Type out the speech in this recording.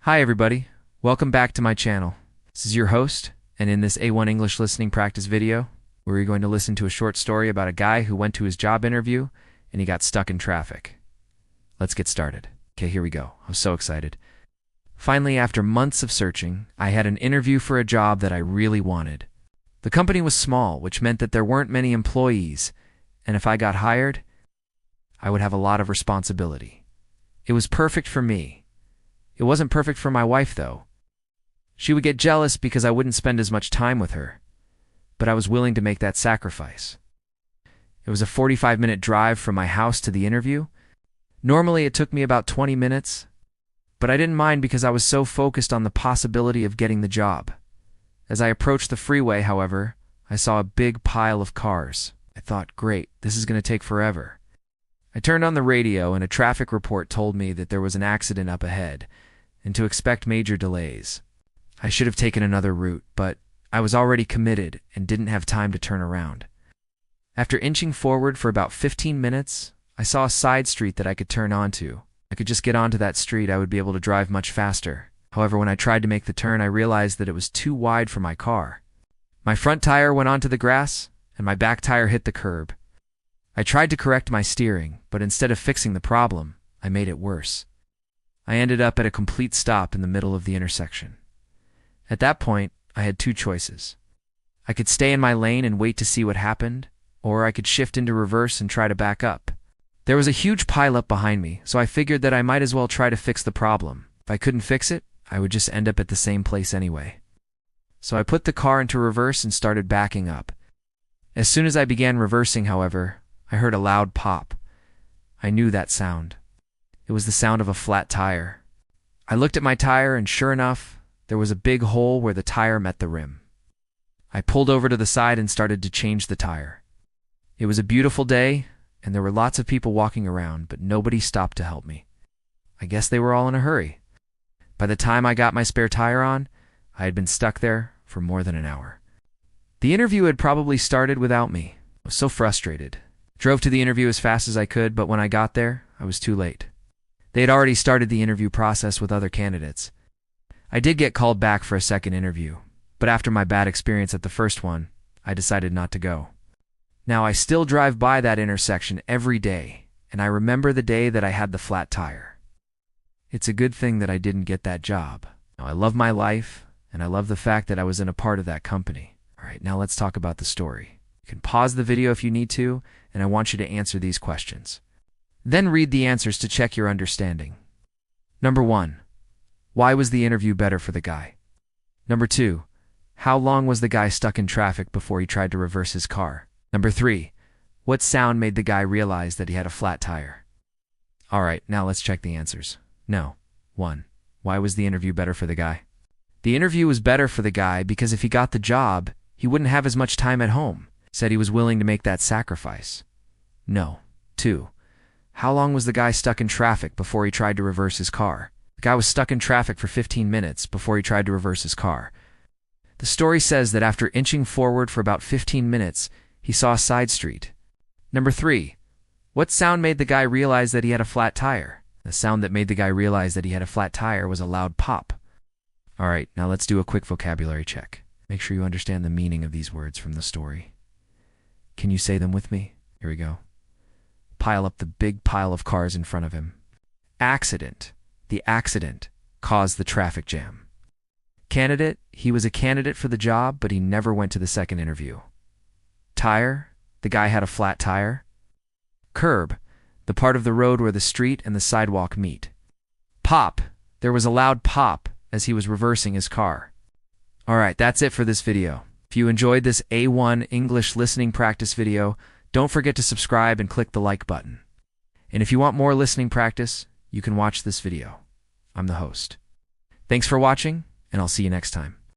Hi everybody, welcome back to my channel. This is your host, and in this A1 English listening practice video, we're going to listen to a short story about a guy who went to his job interview and he got stuck in traffic. Let's get started. Okay, here we go. I'm so excited. Finally, after months of searching, I had an interview for a job that I really wanted. The company was small, which meant that there weren't many employees, and if I got hired, I would have a lot of responsibility. It was perfect for me. It wasn't perfect for my wife, though. She would get jealous because I wouldn't spend as much time with her, but I was willing to make that sacrifice. It was a 45-minute drive from my house to the interview. Normally, it took me about 20 minutes, but I didn't mind because I was so focused on the possibility of getting the job. As I approached the freeway, however, I saw a big pile of cars. I thought, great, this is going to take forever. I turned on the radio and a traffic report told me that there was an accident up ahead and to expect major delays. I should have taken another route, but I was already committed and didn't have time to turn around. After inching forward for about 15 minutes, I saw a side street that I could turn onto. I could just get onto that street, I would be able to drive much faster. However, when I tried to make the turn, I realized that it was too wide for my car. My front tire went onto the grass, and my back tire hit the curb. I tried to correct my steering, but instead of fixing the problem, I made it worse. I ended up at a complete stop in the middle of the intersection. At that point, I had two choices. I could stay in my lane and wait to see what happened, or I could shift into reverse and try to back up. There was a huge pileup behind me, so I figured that I might as well try to fix the problem. If I couldn't fix it, I would just end up at the same place anyway. So I put the car into reverse and started backing up. As soon as I began reversing, however, I heard a loud pop. I knew that sound. It was the sound of a flat tire. I looked at my tire and sure enough, there was a big hole where the tire met the rim. I pulled over to the side and started to change the tire. It was a beautiful day, and there were lots of people walking around, but nobody stopped to help me. I guess they were all in a hurry. By the time I got my spare tire on, I had been stuck there for more than an hour. The interview had probably started without me. I was so frustrated. Drove to the interview as fast as I could, but when I got there, I was too late. They had already started the interview process with other candidates. I did get called back for a second interview, but after my bad experience at the first one, I decided not to go. Now, I still drive by that intersection every day, and I remember the day that I had the flat tire. It's a good thing that I didn't get that job. Now, I love my life, and I love the fact that I was in a part of that company. All right, now let's talk about the story. You can pause the video if you need to, and I want you to answer these questions. Then read the answers to check your understanding. Number 1. Why was the interview better for the guy? Number 2. How long was the guy stuck in traffic before he tried to reverse his car? Number 3. What sound made the guy realize that he had a flat tire? All right, now let's check the answers. No. 1. Why was the interview better for the guy? The interview was better for the guy because if he got the job, he wouldn't have as much time at home. Said he was willing to make that sacrifice. No. 2. How long was the guy stuck in traffic before he tried to reverse his car? The guy was stuck in traffic for 15 minutes before he tried to reverse his car. The story says that after inching forward for about 15 minutes, he saw a side street. Number 3. What sound made the guy realize that he had a flat tire? The sound that made the guy realize that he had a flat tire was a loud pop. All right, now let's do a quick vocabulary check. Make sure you understand the meaning of these words from the story. Can you say them with me? Here we go. Pile up the big pile of cars in front of him. Accident. The accident caused the traffic jam. Candidate. He was a candidate for the job, but he never went to the second interview. Tire. The guy had a flat tire. Curb. The part of the road where the street and the sidewalk meet. Pop. There was a loud pop as he was reversing his car. All right, that's it for this video. If you enjoyed this A1 English listening practice video, don't forget to subscribe and click the like button. And if you want more listening practice, you can watch this video. I'm the host. Thanks for watching, and I'll see you next time.